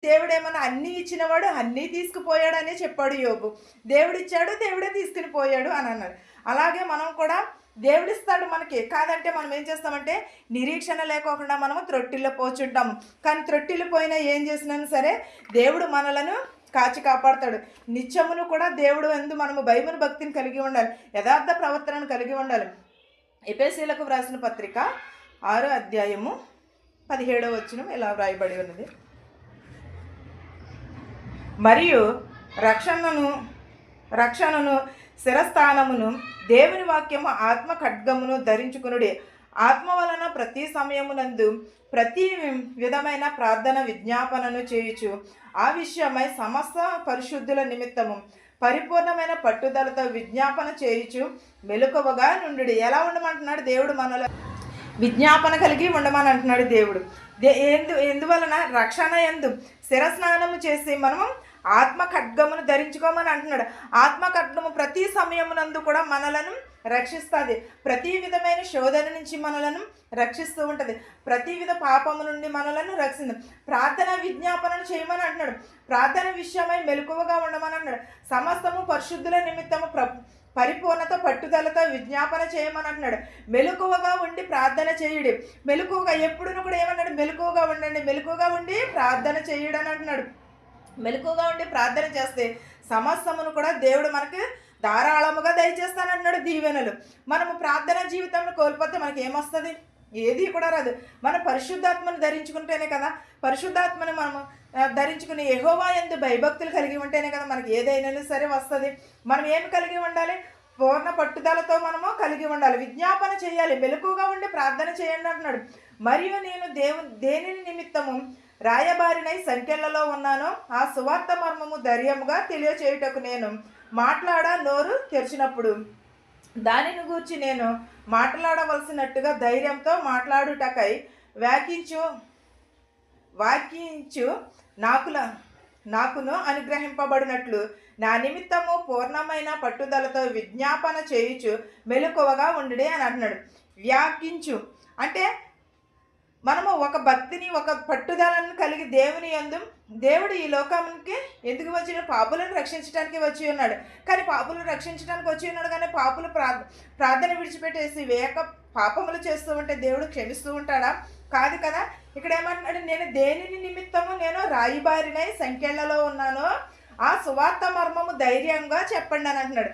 దేవుడేమన్నా అన్నీ ఇచ్చినవాడు అన్నీ తీసుకుపోయాడనే చెప్పాడు యోబు. దేవుడిచ్చాడు, దేవుడే తీసుకుని పోయాడు అని అన్నాడు. అలాగే మనం కూడా దేవుడిస్తాడు మనకి. కాదంటే మనం ఏం చేస్తామంటే నిరీక్షణ లేకోకుండా మనము త్రొట్టిల్లో పోచుంటాము. కానీ త్రొట్టిల్లు పోయినా ఏం చేసినా సరే దేవుడు మనలను కాచి కాపాడతాడు. నిత్యమును కూడా దేవుడు యందు మనము భయమును భక్తిని కలిగి ఉండాలి. యథార్థ ప్రవర్తనను కలిగి ఉండాలి. ఎఫెసీయులకు వ్రాసిన పత్రిక 6వ అధ్యాయము 17వ వచనం ఇలా వ్రాయబడి ఉన్నది. మరియు రక్షణను శిరస్థానమును దేవుని వాక్యము ఆత్మ ఖడ్గమును ధరించుకునుడి. ఆత్మ వలన ప్రతి సమయమునందు ప్రతి విధమైన ప్రార్థన విజ్ఞాపనను చేయుచు ఆ విషయమై సమస్త పరిశుద్ధుల నిమిత్తము పరిపూర్ణమైన పట్టుదలతో విజ్ఞాపన చేయుచు మెలకువగా నుండుడి. ఎలా ఉండమంటున్నాడు దేవుడు? మనలో విజ్ఞాపన కలిగి ఉండమని అంటున్నాడు దేవుడు. ఎందువలన రక్షణ యందు శిరస్నానము చేసి మనము ఆత్మ ఖడ్గమును ధరించుకోమని అంటున్నాడు. ఆత్మ ఖడ్గము ప్రతి సమయమునందు కూడా మనలను రక్షిస్తుంది. ప్రతి విధమైన శోధన నుంచి మనలను రక్షిస్తూ ఉంటుంది. ప్రతి విధ పాపము నుండి మనలను రక్షిస్తుంది. ప్రార్థన విజ్ఞాపనను చేయమని అంటున్నాడు. ప్రార్థన విషయమై మెలకువగా ఉండమని అంటున్నాడు. సమస్తము పరిశుద్ధుల నిమిత్తము పరిపూర్ణత పట్టుదలతో విజ్ఞాపన చేయమని అంటున్నాడు. మెలకువగా ఉండి ప్రార్థన చేయుడి. మెలకువగా ఎప్పుడును కూడా ఏమన్నాడు? మెలకువగా ఉండండి, మెలకువగా ఉండి ప్రార్థన చేయుడు అని అంటున్నాడు. మెలకువగా ఉండి ప్రార్థన చేస్తే సమస్తమును కూడా దేవుడు మనకు ధారాళముగా దయచేస్తానంటున్నాడు దీవెనలు. మనము ప్రార్థన జీవితంలో కోల్పోతే మనకి ఏమొస్తుంది? ఏది కూడా రాదు. మనం పరిశుద్ధాత్మను ధరించుకుంటేనే కదా, పరిశుద్ధాత్మను మనము ధరించుకుని యెహోవా యందు భయభక్తులు కలిగి ఉంటేనే కదా మనకి ఏదైనా సరే వస్తుంది. మనం ఏమి కలిగి ఉండాలి? పూర్ణ పట్టుదలతో మనము కలిగి ఉండాలి. విజ్ఞాపన చేయాలి, మెలకువగా ఉండి ప్రార్థన చేయండి అంటున్నాడు. మరియు నేను దేనిని నిమిత్తము రాయబారినై సంఖ్యలలో ఉన్నానో ఆ సువార్త మర్మము ధైర్యముగా తెలియచేయుటకు నేను నోరు తెరిచినప్పుడు దానిని గూర్చి నేను మాట్లాడవలసినట్టుగా ధైర్యంతో మాట్లాడుటకై వాక్యించు నాకును అనుగ్రహింపబడినట్లు నా నిమిత్తము పూర్ణమైన పట్టుదలతో విజ్ఞాపన చేయుచు మెలకువగా ఉండుడే అని అంటున్నాడు. వ్యాఖ్యించు అంటే మనము ఒక భక్తిని, ఒక పట్టుదలను కలిగి దేవుని యందు, దేవుడు ఈ లోకానికి ఎందుకు వచ్చిన? పాపులను రక్షించడానికి వచ్చి ఉన్నాడు. కానీ పాపులను రక్షించడానికి వచ్చి ఉన్నాడు కానీ పాపులు ప్రార్థన విడిచిపెట్టేసి వేయక పాపములు చేస్తూ ఉంటే దేవుడు క్షమిస్తూ ఉంటాడా? కాదు కదా. ఇక్కడ ఏమంటున్నాడు? నేను దేనిని నిమిత్తము నేను రాయిబారినై సంఖ్యలలో ఉన్నానో ఆ సువార్త మర్మము ధైర్యంగా చెప్పండి అని అంటున్నాడు.